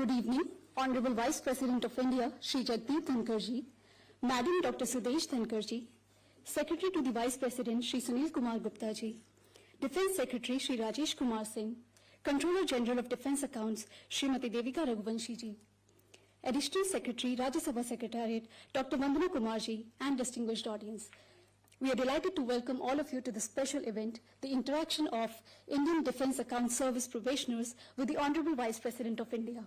Good evening, Honorable Vice President of India, Shri Jagdeep Dhankhar ji, Madam Dr. Sudesh Dhankhar ji, Secretary to the Vice President, Shri Sunil Kumar Gupta ji, Defence Secretary, Shri Rajesh Kumar Singh, Controller General of Defence Accounts, Srimati Devika Raghuvanshi ji, Additional Secretary, Rajya Sabha Secretariat, Dr. Vandana Kumar ji, and distinguished audience. We are delighted to welcome all of you to this special event, the interaction of Indian Defence Account Service probationers with the Honorable Vice President of India.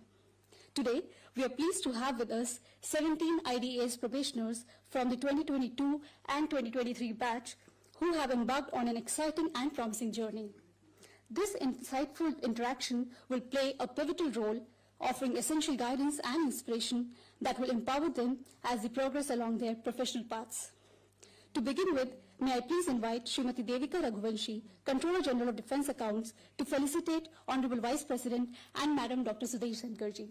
Today, we are pleased to have with us 17 IDAS probationers from the 2022 and 2023 batch who have embarked on an exciting and promising journey. This insightful interaction will play a pivotal role, offering essential guidance and inspiration that will empower them as they progress along their professional paths. To begin with, may I please invite Srimati Devika Raghuvanshi, Controller General of Defence Accounts, to felicitate Honorable Vice President and Madam Dr. Sudesh Dhankhar ji.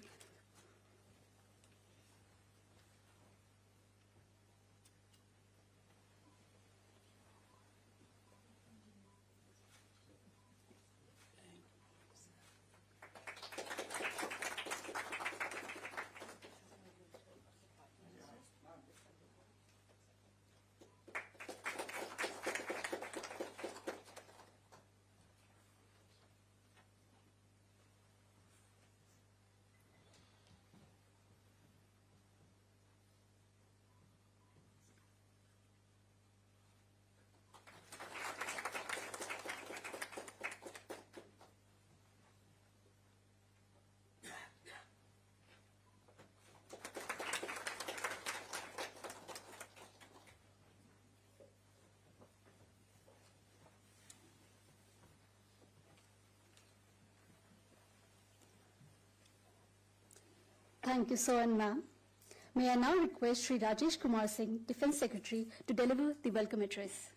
Thank you, sir and ma'am. May I now request Shri Rajesh Kumar Singh, Defence Secretary, to deliver the welcome address.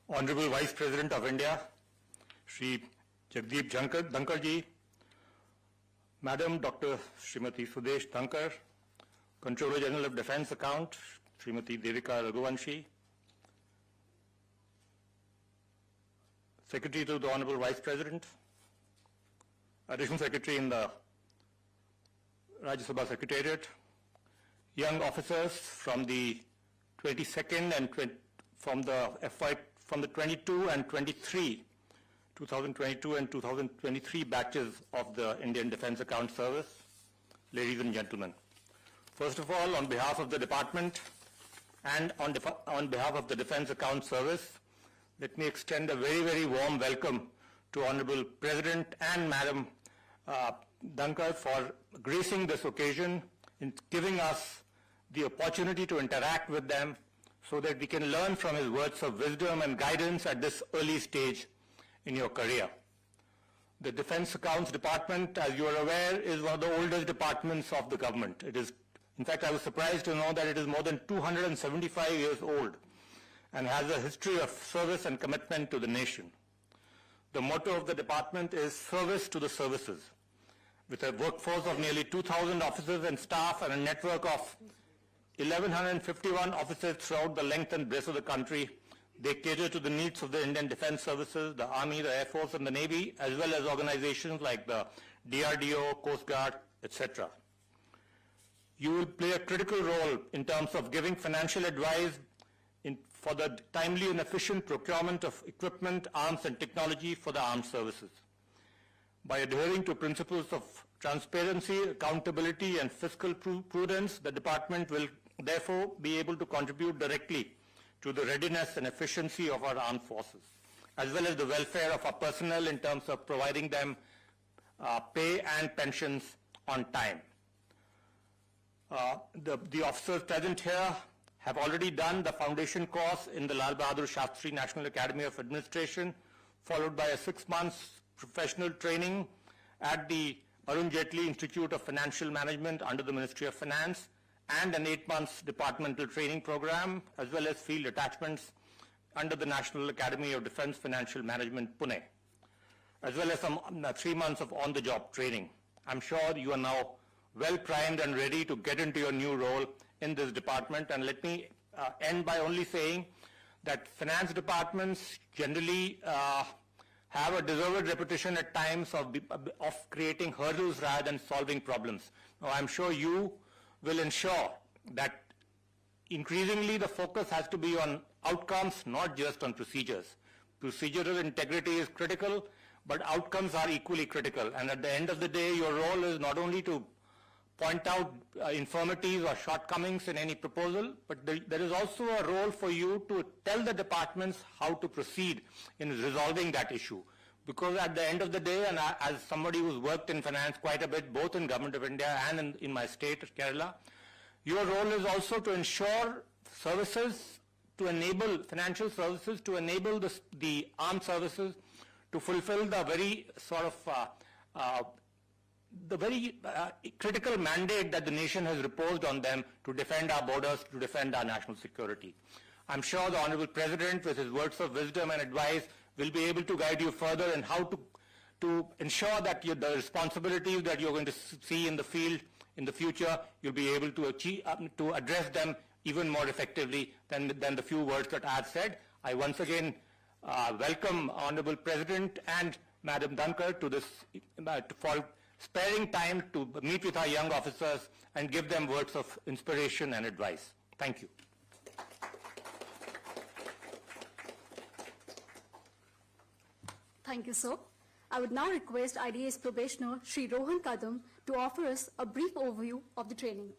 Honorable Vice President of India, Shri Jagdeep Dhankhar ji, Madam Dr. Srimati Sudesh Dhankhar, Controller General of Defence Account, Srimati Devika Raghuvanshi, Secretary to the Honorable Vice President, Additional Secretary in the Rajya Sabha Secretariat, young officers from the 22nd and from the 22 and 23 2022 and 2023 batches of the Indian Defence Account Service, ladies and gentlemen. First of all, on behalf of the department and on behalf of the Defence Account Service, let me extend a very, very warm welcome to Honorable President and Madam Dhankhar for gracing this occasion in giving us the opportunity to interact with them so that we can learn from his words of wisdom and guidance at this early stage in your career. The Defence Accounts Department, as you are aware, is one of the oldest departments of the government. It is, in fact, I was surprised to know that it is more than 275 years old and has a history of service and commitment to the nation. The motto of the department is service to the services. With a workforce of nearly 2,000 officers and staff and a network of 1,151 officers throughout the length and breadth of the country, they cater to the needs of the Indian Defence Services, the Army, the Air Force and the Navy, as well as organizations like the DRDO, Coast Guard, etc. You will play a critical role in terms of giving financial advice for the timely and efficient procurement of equipment, arms and technology for the armed services. By adhering to principles of transparency, accountability and fiscal prudence, the department will therefore be able to contribute directly to the readiness and efficiency of our armed forces, as well as the welfare of our personnel in terms of providing them pay and pensions on time. The officers present here have already done the foundation course in the Lal Bahadur Shastri National Academy of Administration, followed by a 6 months professional training at the Arun Jaitley Institute of Financial Management under the Ministry of Finance, and an 8 months departmental training program, as well as field attachments under the National Academy of Defence Financial Management, Pune. as well as some 3 months of on-the-job training. I'm sure you are now well primed and ready to get into your new role in this department. And let me end by only saying that finance departments generally have a deserved reputation at times of creating hurdles rather than solving problems. Now, I'm sure you will ensure that increasingly the focus has to be on outcomes, not just on procedures. Procedural integrity is critical, but outcomes are equally critical. And at the end of the day, your role is not only to point out infirmities or shortcomings in any proposal, but there is also a role for you to tell the departments how to proceed in resolving that issue. Because at the end of the day, and as somebody who's worked in finance quite a bit, both in Government of India and in my state, Kerala, your role is also to ensure services, to enable financial services, to enable the armed services to fulfill the very sort of critical mandate that the nation has reposed on them to defend our borders, to defend our national security. I'm sure the Honorable President, with his words of wisdom and advice, will be able to guide you further in how to ensure that the responsibilities that you're going to see in the field in the future, you'll be able to achieve, to address them even more effectively than the few words that I've said. I once again welcome Honorable President and Madam Dhankhar to this, for sparing time to meet with our young officers and give them words of inspiration and advice. Thank you. Thank you, sir. I would now request IDAS probationer Shri Rohan Kadam to offer us a brief overview of the training.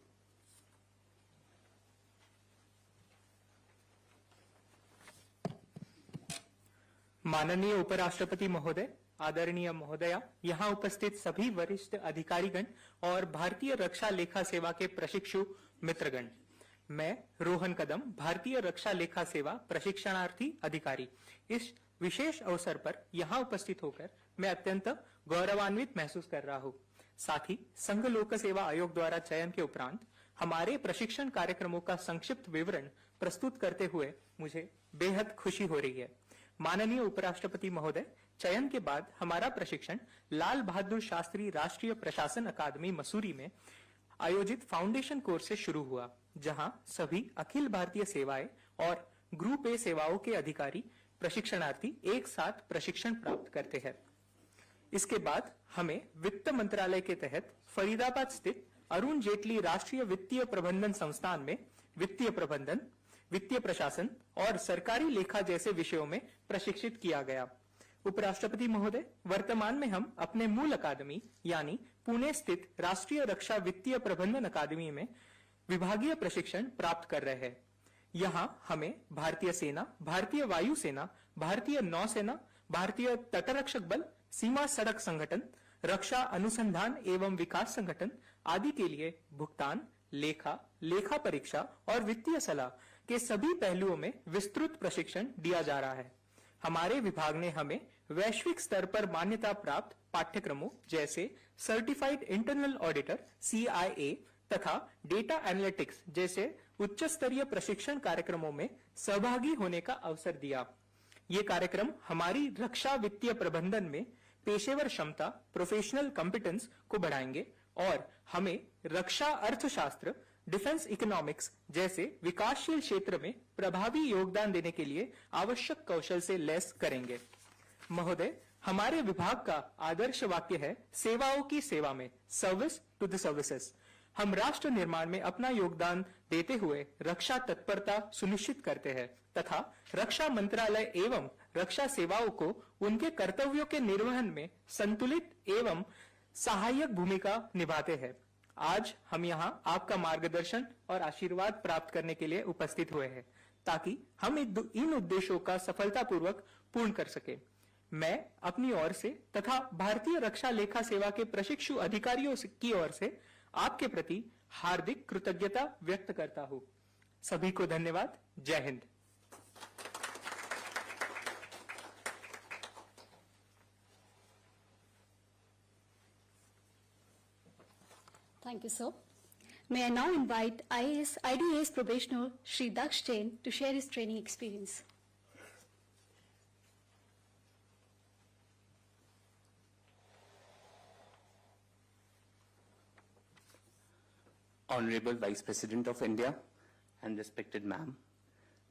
माननीय उपराष्ट्रपति महोदय, आदरणीय महोदया, यहाँ उपस्थित सभी वरिष्ठ अधिकारीगण और भारतीय रक्षा लेखा सेवा के प्रशिक्षु मित्रगण, मैं रोहन कदम, भारतीय रक्षा लेखा सेवा प्रशिक्षणार्थी अधिकारी, इस विशेष अवसर पर यहाँ उपस्थित होकर मैं अत्यंत गौरवान्वित महसूस कर रहा हूँ। साथ ही संघ लोक सेवा आयोग द्वारा चयन के उपरांत हमारे प्रशिक्षण कार्यक्रमों का संक्षिप्त विवरण प्रस्तुत करते हुए मुझे बेहद खुशी हो रही है। माननीय उपराष्ट्रपति महोदय, चयन के बाद हमारा प्रशिक्षण लाल बहादुर शास्त्री राष्ट्रीय प्रशासन अकादमी मसूरी में आयोजित फाउंडेशन कोर्स से शुरू हुआ, जहां सभी अखिल भारतीय सेवाएं और ग्रुप ए सेवाओं के अधिकारी प्रशिक्षणार्थी एक साथ प्रशिक्षण प्राप्त करते हैं। इसके बाद हमें वित्त मंत्रालय के तहत फरीदाबाद स्थित अरुण जेटली राष्ट्रीय वित्तीय प्रबंधन संस्थान में वित्तीय प्रबंधन, वित्तीय प्रशासन और सरकारी लेखा जैसे विषयों में प्रशिक्षित किया गया। उपराष्ट्रपति महोदय, वर्तमान में हम अपने मूल अकादमी यानी पुणे स्थित राष्ट्रीय रक्षा वित्तीय प्रबंधन अकादमी में विभागीय प्रशिक्षण प्राप्त कर रहे हैं। यहाँ हमें भारतीय सेना, भारतीय वायु सेना, भारतीय नौसेना, भारतीय तटरक्षक बल, सीमा सड़क संगठन, रक्षा अनुसंधान एवं विकास संगठन आदि के लिए भुगतान, लेखा, लेखा परीक्षा और वित्तीय सलाह के सभी पहलुओं में विस्तृत प्रशिक्षण दिया जा रहा है। हमारे विभाग ने हमें वैश्विक स्तर पर मान्यता प्राप्त पाठ्यक्रमों जैसे सर्टिफाइड इंटरनल ऑडिटर (CIA) तथा डेटा एनालिटिक्स जैसे उच्च स्तरीय प्रशिक्षण कार्यक्रमों में सहभागी होने का अवसर दिया। ये कार्यक्रम हमारी रक्षा वित्तीय प्रबंधन में पेशेवर क्षमता, प्रोफेशनल कॉम्पिटेंस को बढ़ाएंगे और हमें रक्षा अर्थशास्त्र, डिफेंस इकोनॉमिक्स जैसे विकासशील क्षेत्र में प्रभावी योगदान देने के लिए आवश्यक कौशल से लैस करेंगे। महोदय, हमारे विभाग का आदर्श वाक्य है सेवाओं की सेवा में, सर्विस टू द सर्विसेज। हम राष्ट्र निर्माण में अपना योगदान देते हुए रक्षा तत्परता सुनिश्चित करते हैं तथा रक्षा मंत्रालय एवं रक्षा सेवाओं को उनके कर्तव्यों के निर्वहन में संतुलित एवं सहायक भूमिका निभाते हैं। आज हम यहाँ आपका मार्गदर्शन और आशीर्वाद प्राप्त करने के लिए उपस्थित हुए हैं ताकि हम इन उद्देश्यों का सफलतापूर्वक पूर्ण कर सके। मैं अपनी ओर से तथा भारतीय रक्षा लेखा सेवा के प्रशिक्षु अधिकारियों की ओर से आपके प्रति हार्दिक कृतज्ञता व्यक्त करता हूँ। सभी को धन्यवाद। जय Hind. Thank you, sir. May I now invite IDAS probationer Shri Daksh Jain to share his training experience. Honorable Vice President of India and respected ma'am,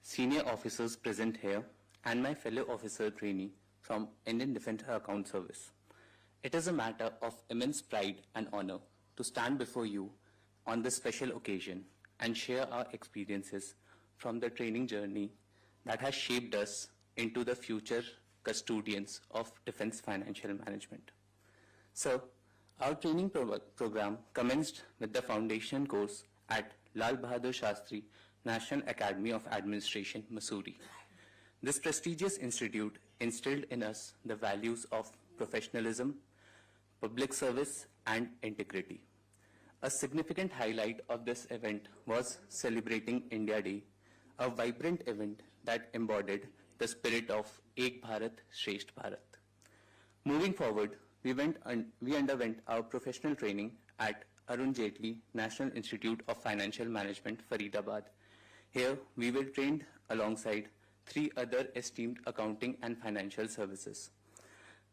senior officers present here, and my fellow officer trainee from Indian Defence Account Service. It is a matter of immense pride and honor to stand before you on this special occasion and share our experiences from the training journey that has shaped us into the future custodians of defense financial management. So, our training program commenced with the foundation course at Lal Bahadur Shastri National Academy of Administration, Mussoorie. This prestigious institute instilled in us the values of professionalism, public service, and integrity. A significant highlight of this event was celebrating India Day, a vibrant event that embodied the spirit of Ek Bharat, Shresth Bharat. Moving forward, we underwent our professional training at Arun Jaitley National Institute of Financial Management, Faridabad. Here, we were trained alongside 3 other esteemed accounting and financial services.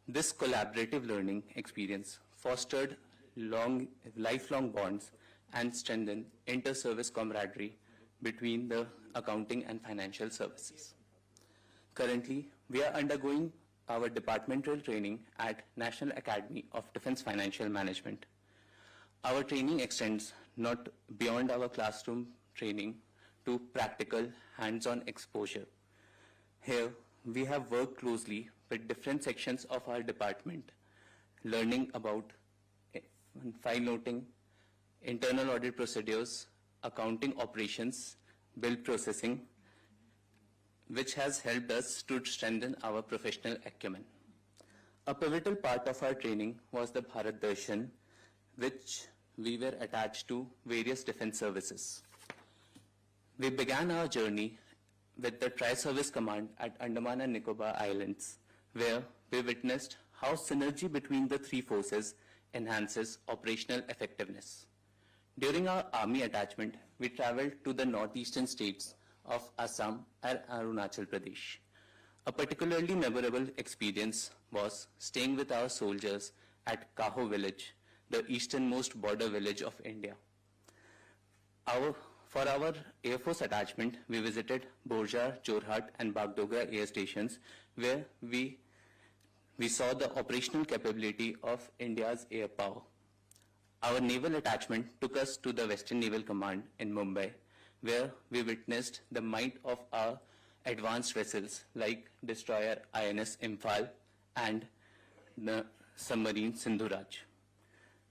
This collaborative learning experience fostered lifelong bonds and strengthened inter-service camaraderie between the accounting and financial services. Currently, we are undergoing our departmental training at National Academy of Defence Financial Management. Our training extends not beyond our classroom training to practical, hands-on exposure. Here, we have worked closely with different sections of our department, learning about file noting, internal audit procedures, accounting operations, bill processing, which has helped us to strengthen our professional acumen. A pivotal part of our training was the Bharat Darshan, which we were attached to various defense services. We began our journey with the Tri-Service Command at Andaman and Nicobar Islands, where we witnessed how synergy between the 3 forces enhances operational effectiveness. During our army attachment, we traveled to the northeastern states of Assam and Arunachal Pradesh. A particularly memorable experience was staying with our soldiers at Kaho village, the easternmost border village of India. For our Air Force attachment, we visited Borja, Jorhat, and Bagdogra air stations, where we saw the operational capability of India's air power. Our naval attachment took us to the Western Naval Command in Mumbai, where we witnessed the might of our advanced vessels like destroyer INS Imphal and the submarine Sindhuraj.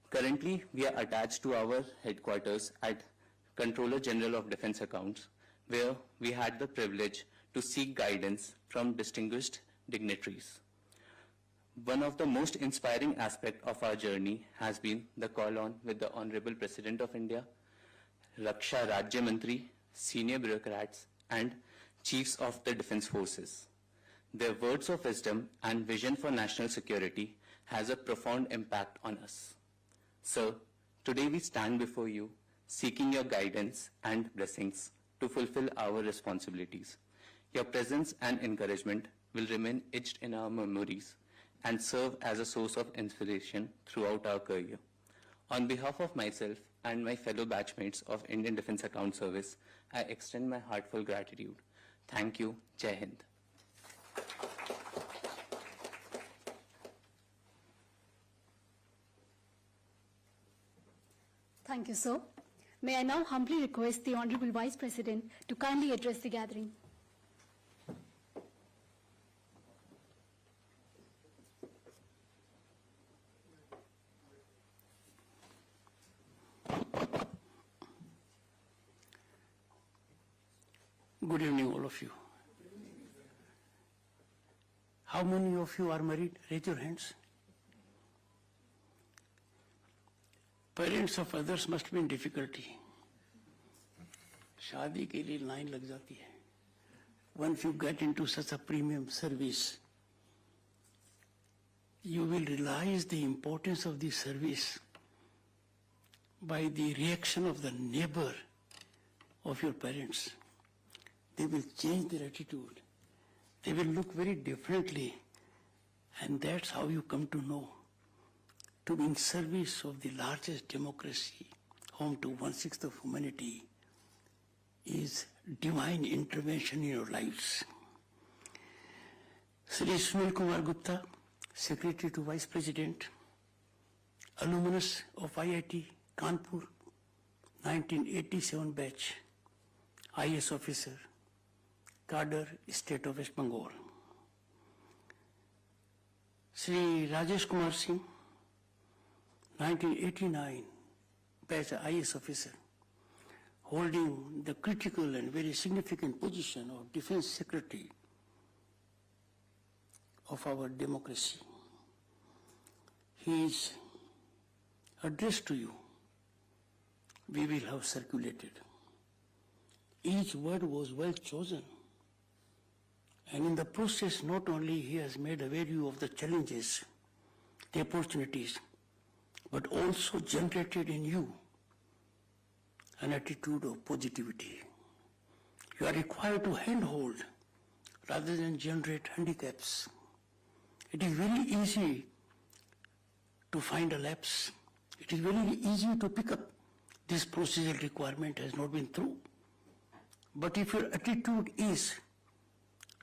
Currently, we are attached to our headquarters at Controller General of Defense Accounts, where we had the privilege to seek guidance from distinguished dignitaries. One of the most inspiring aspects of our journey has been the call on with the Honorable President of India, Raksha Rajya Mantri, senior bureaucrats, and chiefs of the defense forces. Their words of wisdom and vision for national security has a profound impact on us. Sir, today we stand before you seeking your guidance and blessings to fulfill our responsibilities. Your presence and encouragement will remain etched in our memories and serve as a source of inspiration throughout our career. On behalf of myself and my fellow batchmates of Indian Defence Account Service, I extend my heartfelt gratitude. Thank you. Jai Hind. Thank you, sir. May I now humbly request the Honorable Vice President to kindly address the gathering. Good evening, all of you. How many of you are married? Raise your hands. Parents of others must be in difficulty. शादी के लिए line लग जाती है. Once you get into such a premium service, you will realize the importance of this service by the reaction of the neighbor of your parents. They will change their attitude. They will look very differently. And that's how you come to know to be in service of the largest democracy home to 1/6 of humanity, is divine intervention in your lives. Sri Sunil Kumar Gupta, Secretary to Vice President, alumnus of IIT Kanpur, 1987 batch, IAS officer, cadre, State of West Bengal. Sri Rajesh Kumar Singh, 1989 batch IAS officer, holding the critical and very significant position of Defense Secretary of our democracy. His address to you, we will have circulated. Each word was well chosen. And in the process, not only he has made aware you of the challenges, the opportunities, but also generated in you an attitude of positivity. You are required to handhold rather than generate handicaps. It is very easy to find a lapse. It is very easy to pick up this procedural requirement has not been through. But if your attitude is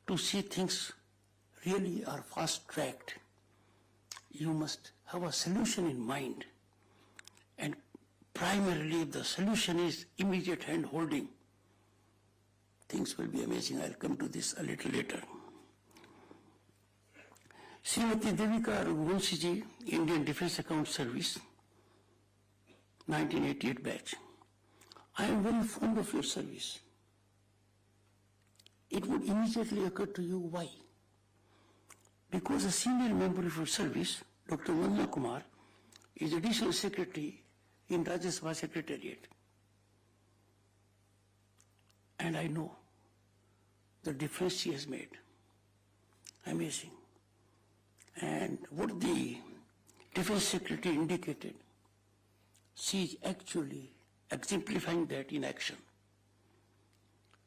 to see things really are fast-tracked, you must have a solution in mind. And primarily, if the solution is immediate hand-holding, things will be amazing. I'll come to this a little later. Srimati Devika Raghuvanshi ji, Indian Defence Account Service, 1988 batch. I am very fond of your service. It would immediately occur to you why. Because a senior member of your service, Dr. Vandana Kumar, is Additional Secretary in Rajya Sabha Secretariat. And I know the difference she has made. Amazing. And what the Defense Secretary indicated, she is actually exemplifying that in action.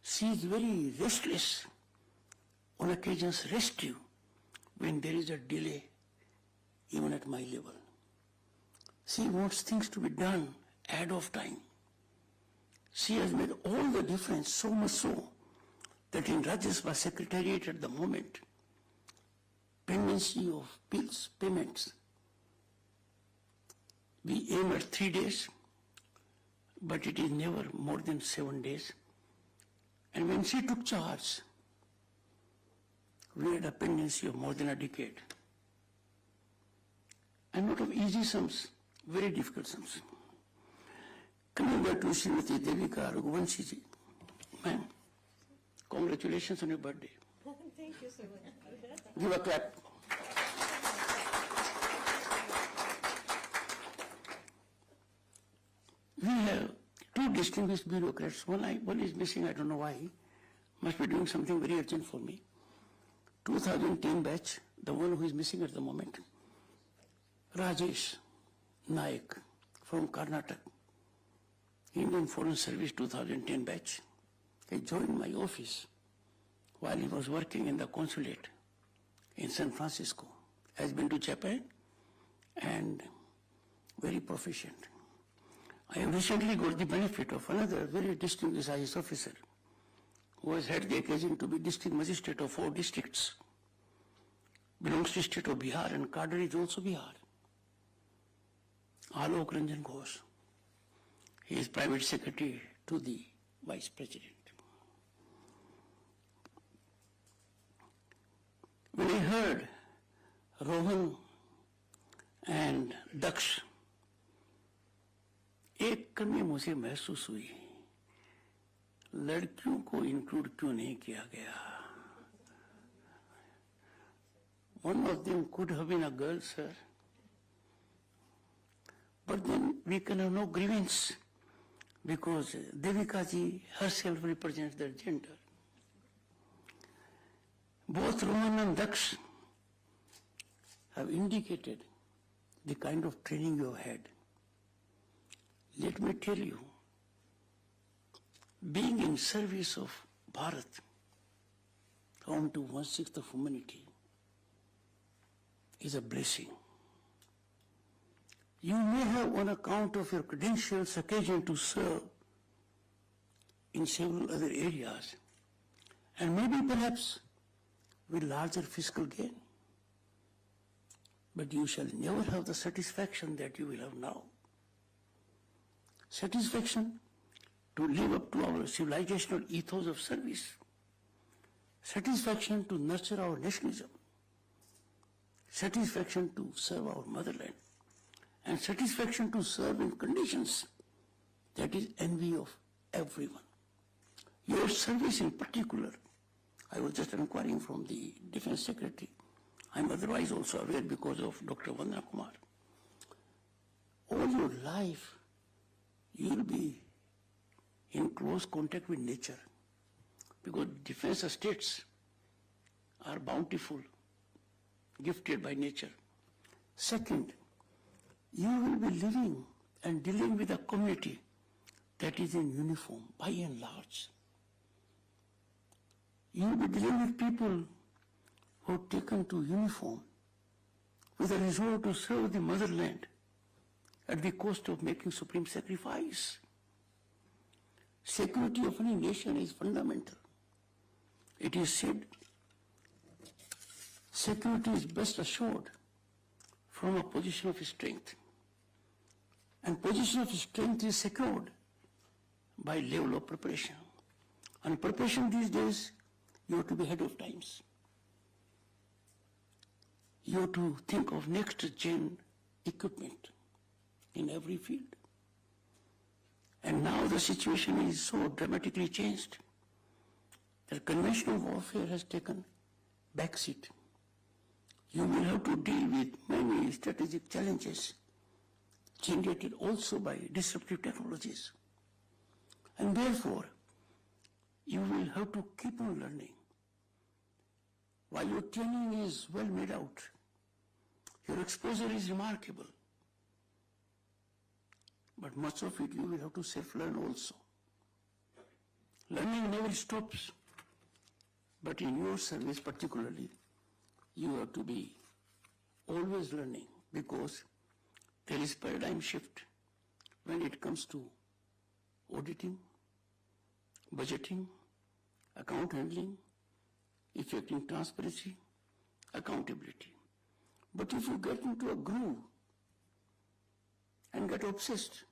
She is very restless, on occasions restive, when there is a delay, even at my level. She wants things to be done ahead of time. She has made all the difference, so much so, that in Rajya Sabha Secretariat at the moment, pendency of bills, payments, we aim at 3 days, but it is never more than 7 days. And when she took charge, we had a pendency of more than a decade. And not of easy sums, very difficult sums. Coming back to Srimati Devika Raghuvanshi ji, ma'am, congratulations on your birthday. Thank you so much. Give a clap. We have two distinguished bureaucrats. One is missing, I don't know why. Must be doing something very urgent for me. 2010 batch, the one who is missing at the moment. Rajesh Naik from Karnataka, Indian Foreign Service 2010 batch. He joined my office while he was working in the consulate in San Francisco. Has been to Japan and very proficient. I have recently got the benefit of another very distinguished IAS officer who has had the occasion to be district magistrate of 4 districts, belongs to state of Bihar, and cadre is also Bihar. Alok Ranjan Ghosh. He is private secretary to the vice president. When I heard Rohan and Daksh, एक कल में मुझे महसूस हुई, लड़कियों को include क्यों नहीं किया गया? One of them could have been a girl, sir. But then we can have no grievance because Devika ji herself represents their gender. Both Rohan and Daksh have indicated the kind of training you have had. Let me tell you, being in service of Bharat, home to 1/6 of humanity, is a blessing. You may have, on account of your credentials, occasion to serve in several other areas, and maybe perhaps with larger fiscal gain. But you shall never have the satisfaction that you will have now. Satisfaction to live up to our civilizational ethos of service. Satisfaction to nurture our nationalism. Satisfaction to serve our motherland. And satisfaction to serve in conditions that is envy of everyone. Your service in particular, I was just inquiring from the Defense Secretary. I'm otherwise also aware because of Dr. Vandana Kumar. All your life, you will be in close contact with nature because defense estates are bountiful, gifted by nature. Second, you will be living and dealing with a community that is in uniform by and large. You will be dealing with people who have taken to uniform with a resolve to serve the motherland at the cost of making supreme sacrifice. Security of any nation is fundamental. It is said, security is best assured from a position of strength. And position of strength is secured by level of preparation. And preparation these days, you have to be ahead of times. You have to think of next gen equipment in every field. And now the situation is so dramatically changed that conventional warfare has taken backseat. You will have to deal with many strategic challenges generated also by disruptive technologies. And therefore, you will have to keep on learning. While your training is well made out, your exposure is remarkable. But much of it you will have to self-learn also. Learning never stops. But in your service particularly, you have to be always learning because there is paradigm shift when it comes to auditing, budgeting, account handling, effecting transparency, accountability. But if you get into a groove and get obsessed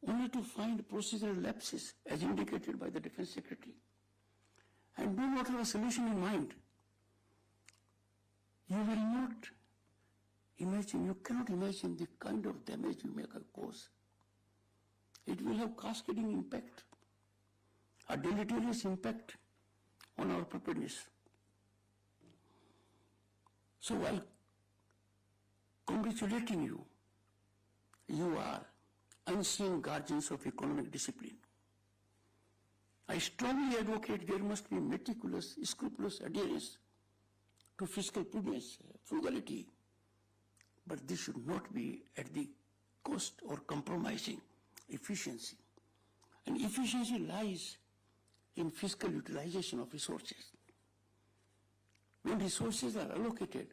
only to find procedural lapses as indicated by the Defense Secretary and do not have a solution in mind, you will not imagine, you cannot imagine the kind of damage you may cause. It will have cascading impact, a deleterious impact on our preparedness. So while congratulating you, you are unseen guardians of economic discipline. I strongly advocate there must be meticulous, scrupulous adherence to fiscal prudence, frugality, but this should not be at the cost or compromising efficiency. And efficiency lies in fiscal utilization of resources. When resources are allocated,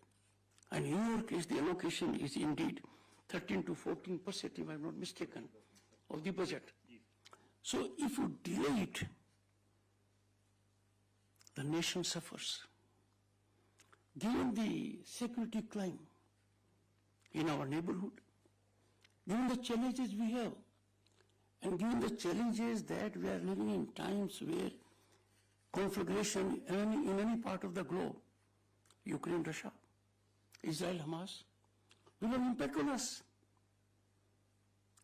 and in your case the allocation is indeed 13 to 14%, if I'm not mistaken, of the budget. So if you delay it, the nation suffers. Given the security climb in our neighborhood, given the challenges we have, and given the challenges that we are living in times where conflagration in any part of the globe, Ukraine, Russia, Israel, Hamas, will have impact on us.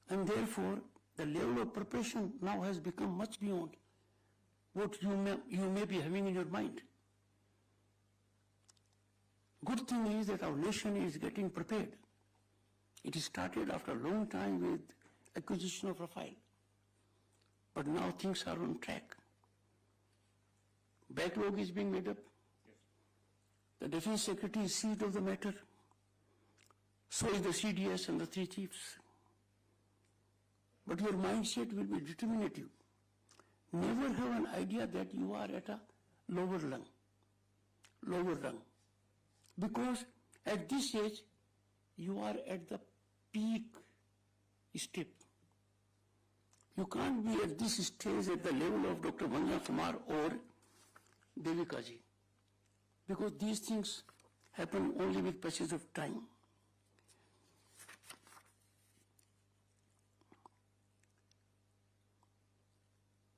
And therefore, the level of preparation now has become much beyond what you may be having in your mind. Good thing is that our nation is getting prepared. It started after a long time with acquisition of Rafale. But now things are on track. Backlog is being made up. Yes. The Defense Secretary is seized of the matter. So is the CDS and the three chiefs. But your mindset will be determinative. Never have an idea that you are at a lower rung. Because at this age, you are at the peak step. You can't be at this stage at the level of Dr. Vanya Kumar or Devika ji, because these things happen only with passage of time.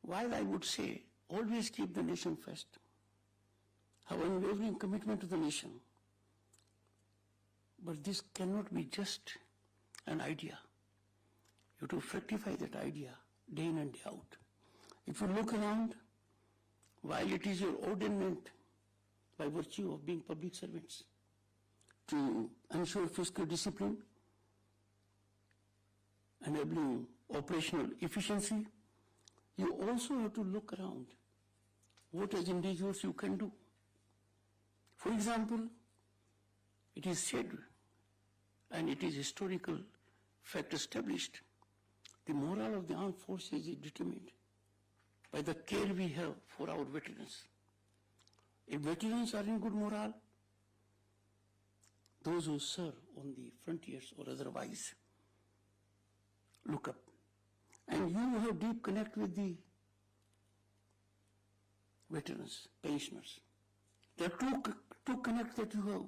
While I would say, always keep the nation first, have unwavering commitment to the nation, but this cannot be just an idea. You have to fructify that idea day in and day out. If you look around, while it is your ordinance by virtue of being public servants to ensure fiscal discipline, enabling operational efficiency, you also have to look around what as individuals you can do. For example, it is said, and it is historical fact established, the morale of the armed forces is determined by the care we have for our veterans. If veterans are in good morale, those who serve on the frontiers or otherwise look up. And you have deep connect with the veterans, pensioners. There are two connects that you have,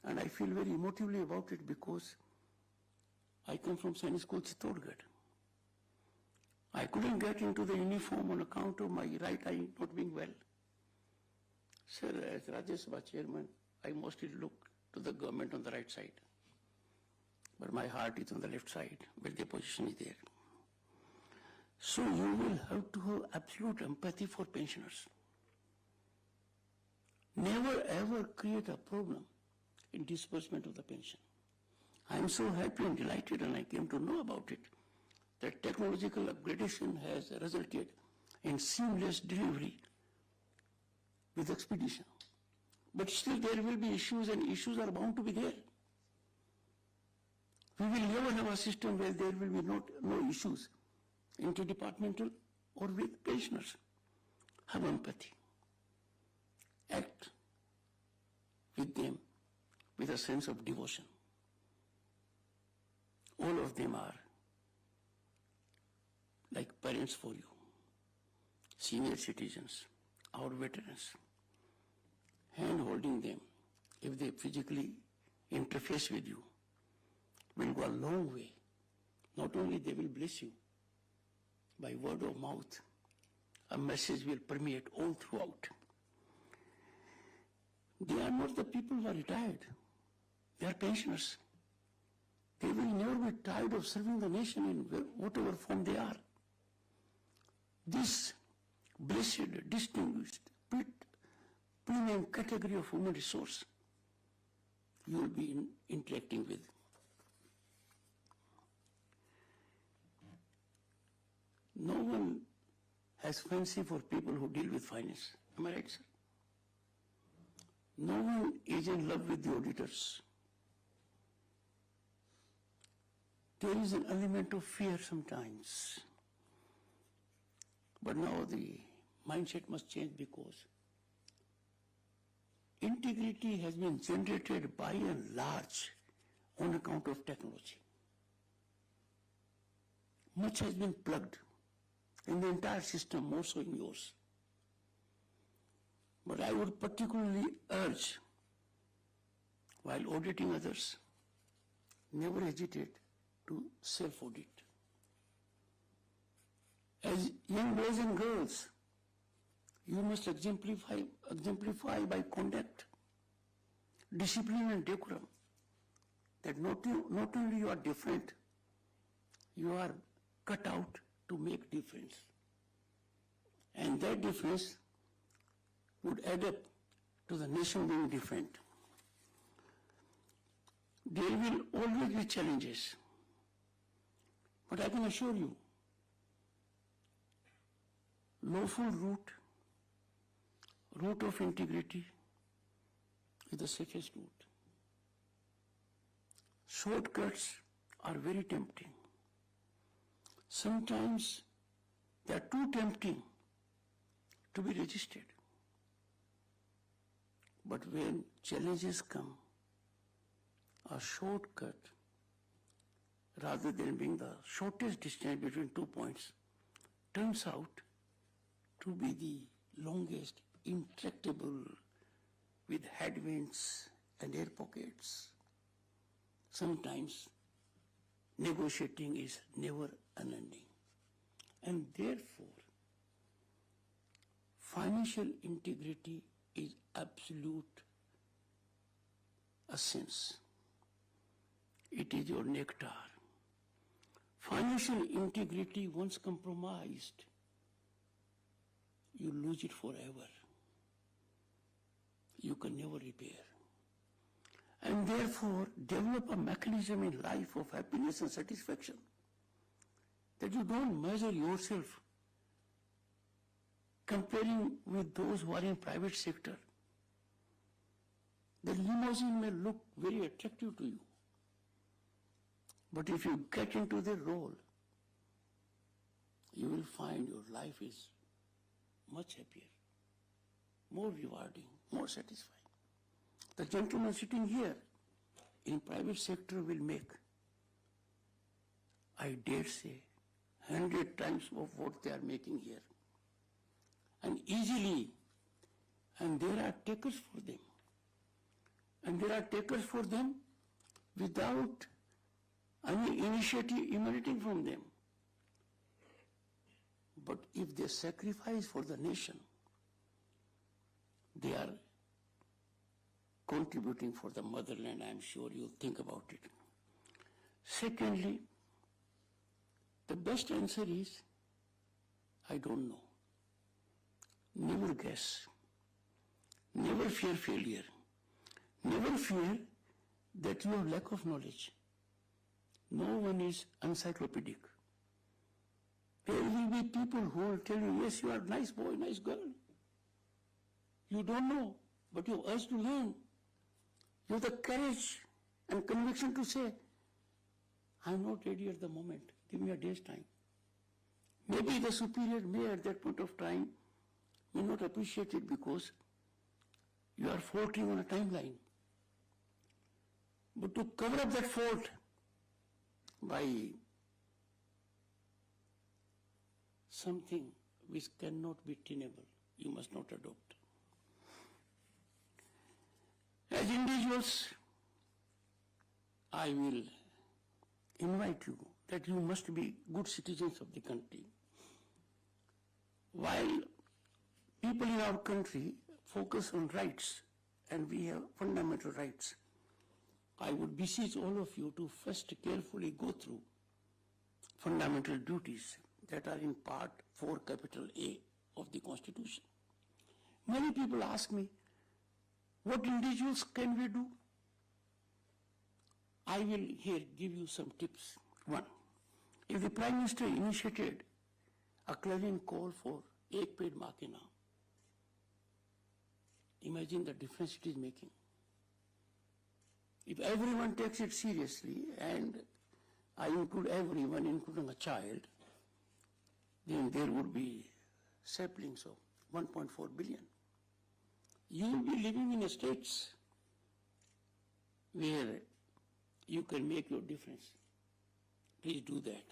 and I feel very emotively about it because I come from Sainik School Chittorgarh. I couldn't get into the uniform on account of my right eye not being well. Sir, as Rajya Sabha chairman, I mostly look to the government on the right side, but my heart is on the left side, where the position is there. So you will have to have absolute empathy for pensioners. Never ever create a problem in disbursement of the pension. I am so happy and delighted, and I came to know about it, that technological upgradation has resulted in seamless delivery with expedition. But still there will be issues, and issues are bound to be there. We will never have a system where there will be no issues, interdepartmental or with pensioners. Have empathy. Act with them with a sense of devotion. All of them are like parents for you, senior citizens, our veterans. Hand holding them, if they physically interface with you, will go a long way. Not only they will bless you, by word of mouth, a message will permeate all throughout. They are not the people who are retired. They are pensioners. They will never be tired of serving the nation in whatever form they are. This blessed, distinguished, premium category of human resource you will be interacting with. No one has fancy for people who deal with finance. Am I right, sir? No one is in love with the auditors. There is an element of fear sometimes. But now the mindset must change, because integrity has been generated by and large on account of technology. Much has been plugged in the entire system, more so in yours. But I would particularly urge, while auditing others, never hesitate to self-audit. As young boys and girls, you must exemplify by conduct, discipline and decorum, that not only you are different, you are cut out to make difference. And that difference would add up to the nation being different. There will always be challenges, but I can assure you, lawful route of integrity is the safest route. Shortcuts are very tempting. Sometimes they are too tempting to be resisted. But when challenges come, a shortcut rather than being the shortest distance between 2 points, turns out to be the longest, intractable, with headwinds and air pockets. Sometimes negotiating is never unending. And therefore, financial integrity is absolute essence. It is your nectar. Financial integrity, once compromised, you lose it forever. You can never repair. And therefore, develop a mechanism in life of happiness and satisfaction that you don't measure yourself comparing with those who are in private sector. The limousine may look very attractive to you, but if you get into the role, you will find your life is much happier, more rewarding, more satisfying. The gentleman sitting here in private sector will make, I dare say, 100 times of what they are making here. And easily, and there are takers for them. And there are takers for them without any initiative emanating from them. But if they sacrifice for the nation, they are contributing for the motherland. I am sure you'll think about it. Secondly, the best answer is, I don't know. Never guess. Never fear failure. Never fear that you have lack of knowledge. No one is encyclopedic. There will be people who will tell you, yes, you are a nice boy, nice girl. You don't know, but you have urge to learn. You have the courage and conviction to say, I am not ready at the moment. Give me a day's time. Maybe the superior may at that point of time may not appreciate it because you are faltering on a timeline. But to cover up that fault by something which cannot be tenable, you must not adopt. As individuals, I will invite you that you must be good citizens of the country. While people in our country focus on rights, and we have fundamental rights, I would beseech all of you to first carefully go through fundamental duties that are in Part 4, capital A of the Constitution. Many people ask me, what individuals can we do? I will here give you some tips. One, if the Prime Minister initiated a clarion call for Ek Ped Maa Ke Naam, imagine the difference it is making. If everyone takes it seriously, and I include everyone, including a child, then there would be saplings of 1.4 billion. You will be living in states where you can make your difference. Please do that.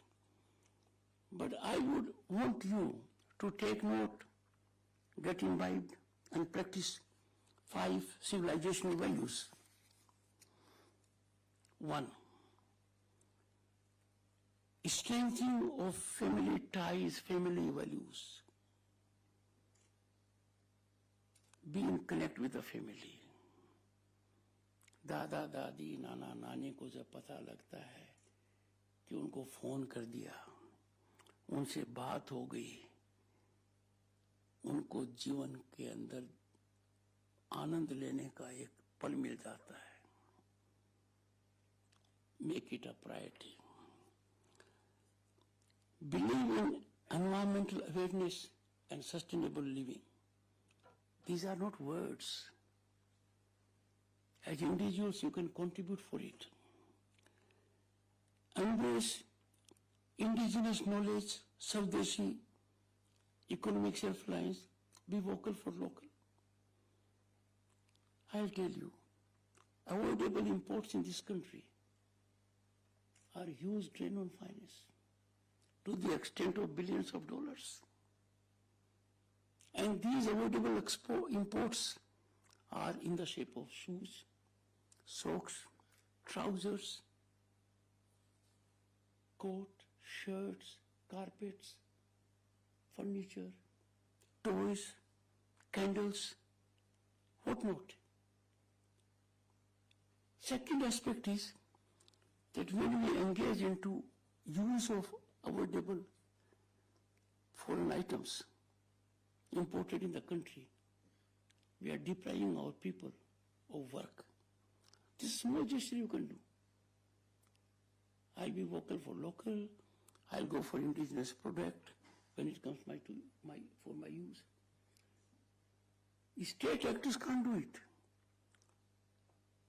But I would want you to take note, get imbibed, and practice 5 civilizational values. 1, strengthening of family ties, family values. Be in connect with the family. दादा दादी नाना नानी को जब पता लगता है कि उनको फोन कर दिया, उनसे बात हो गई, उनको जीवन के अंदर आनंद लेने का एक पल मिल जाता है. Make it a priority. Believe in environmental awareness and sustainable living. These are not words. As individuals, you can contribute for it. Embrace indigenous knowledge, Swadeshi, economic self-reliance, be vocal for local. I'll tell you, avoidable imports in this country are huge drain on finance to the extent of billions of dollars. And these avoidable imports are in the shape of shoes, socks, trousers, coat, shirts, carpets, furniture, toys, candles, whatnot. Second aspect is that when we engage into use of avoidable foreign items imported in the country, we are depriving our people of work. This is small gesture you can do. I'll be vocal for local, I'll go for indigenous product when it comes for my use. State actors can't do it.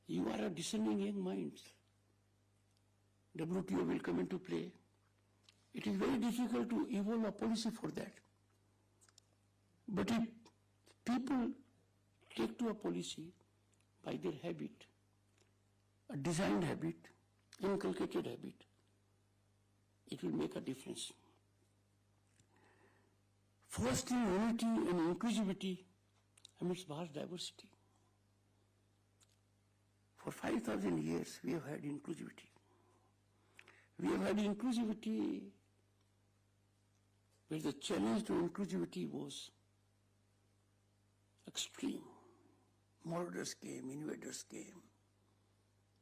You are a discerning young minds. WTO will come into play. It is very difficult to evolve a policy for that. But if people take to a policy by their habit, a designed habit, inculcated habit, it will make a difference. Fostering unity and inclusivity amidst vast diversity. For 5,000 years, we have had inclusivity. We have had inclusivity where the challenge to inclusivity was extreme. Marauders came, invaders came.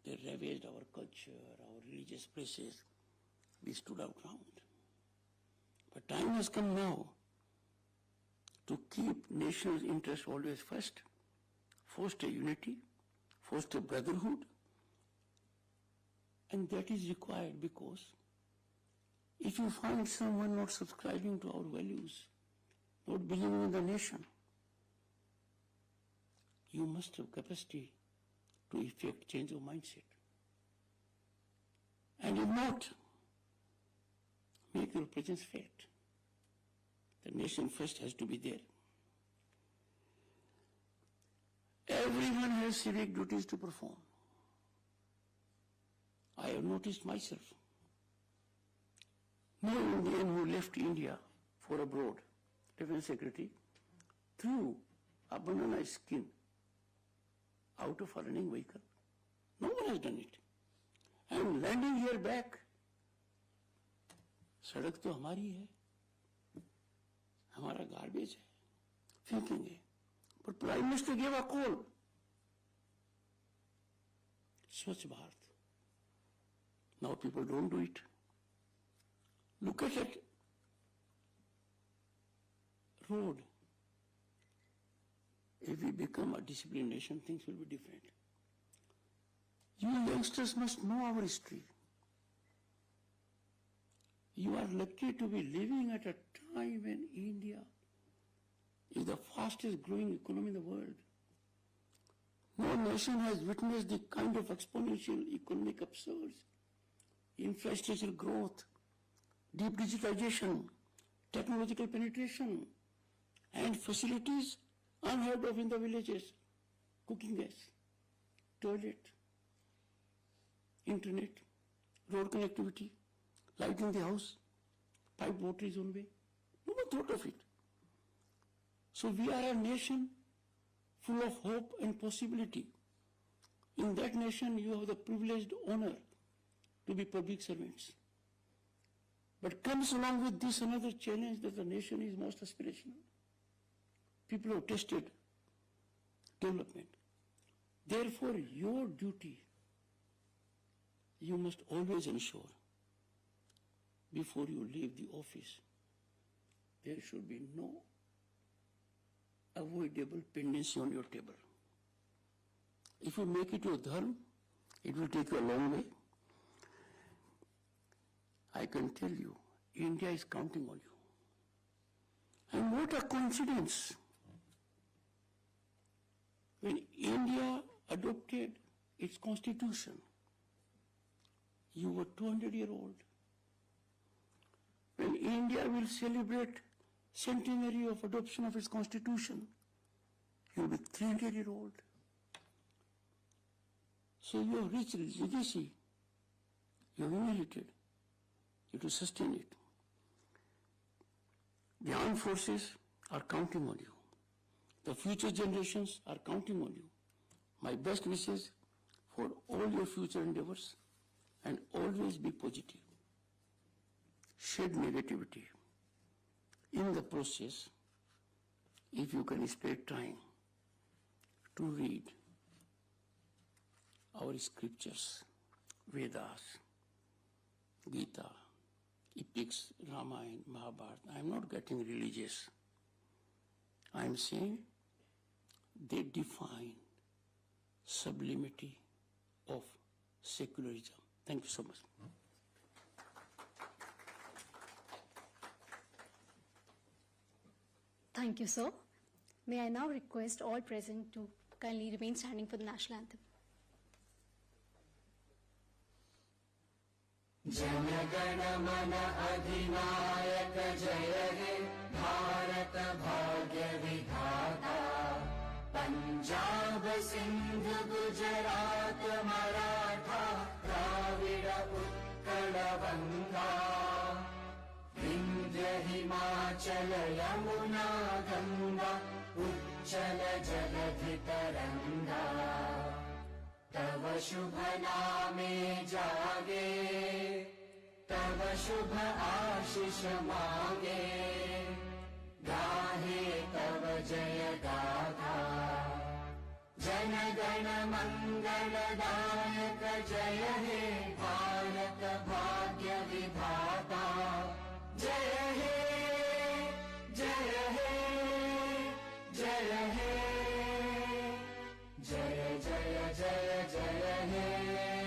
They ravaged our culture, our religious places. We stood our ground. But time has come now to keep national interest always first, foster unity, foster brotherhood, and that is required because if you find someone not subscribing to our values, not believing in the nation, you must have capacity to effect change of mindset. And if not, make your presence felt. The nation first has to be there. Everyone has civic duties to perform. I have noticed myself. No Indian who left India for abroad, Defense Secretary, threw a banana skin out of a running vehicle. No one has done it. And landing here back, सड़क तो हमारी है, हमारा garbage है, फेंकेंगे. But Prime Minister gave a call. Swachh Bharat. Now people don't do it. Look at that road. If we become a disciplined nation, things will be different. You youngsters must know our history. You are lucky to be living at a time when India is the fastest growing economy in the world. No nation has witnessed the kind of exponential economic upsurge, infrastructure growth, deep digitization, technological penetration, and facilities unheard of in the villages. Cooking gas, toilet, internet, road connectivity, light in the house, pipe water is on way. No one thought of it. So we are a nation full of hope and possibility. In that nation, you have the privileged honor to be public servants. But comes along with this another challenge that the nation is most aspirational. People have tested development. Therefore, your duty, you must always ensure before you leave the office, there should be no avoidable pendency on your table. If you make it your dharma, it will take you a long way. I can tell you, India is counting on you. And what a coincidence. When India adopted its constitution, you were 200-year-old. When India will celebrate centenary of adoption of its constitution, you will be 300-year-old. So you have rich legacy You have inherited. You have to sustain it. The armed forces are counting on you. The future generations are counting on you. My best wishes for all your future endeavors, and always be positive. Shed negativity. In the process, if you can spare time to read our scriptures, Vedas, Gita, epics, Ramayana, Mahabharata. I am not getting religious. I am saying they define sublimity of secularism. Thank you so much. Thank you, sir. May I now request all present to kindly remain standing for the national anthem. जनगण मन अधिनायक जय हे भारत भाग्य विधाता पंजाब सिंध गुजरात मराठा द्राविड उत्कल गंगा विंध्य हिमाचल यमुना गंगा उच्चल जलधि तरंगा तव शुभ नामे जागे तव शुभ आशीष मांगे गाहे तव जय गाथा जन गण मंगल दायक जय हे भारत भाग्य विधाता जय हे जय हे जय हे जय जय जय जय हे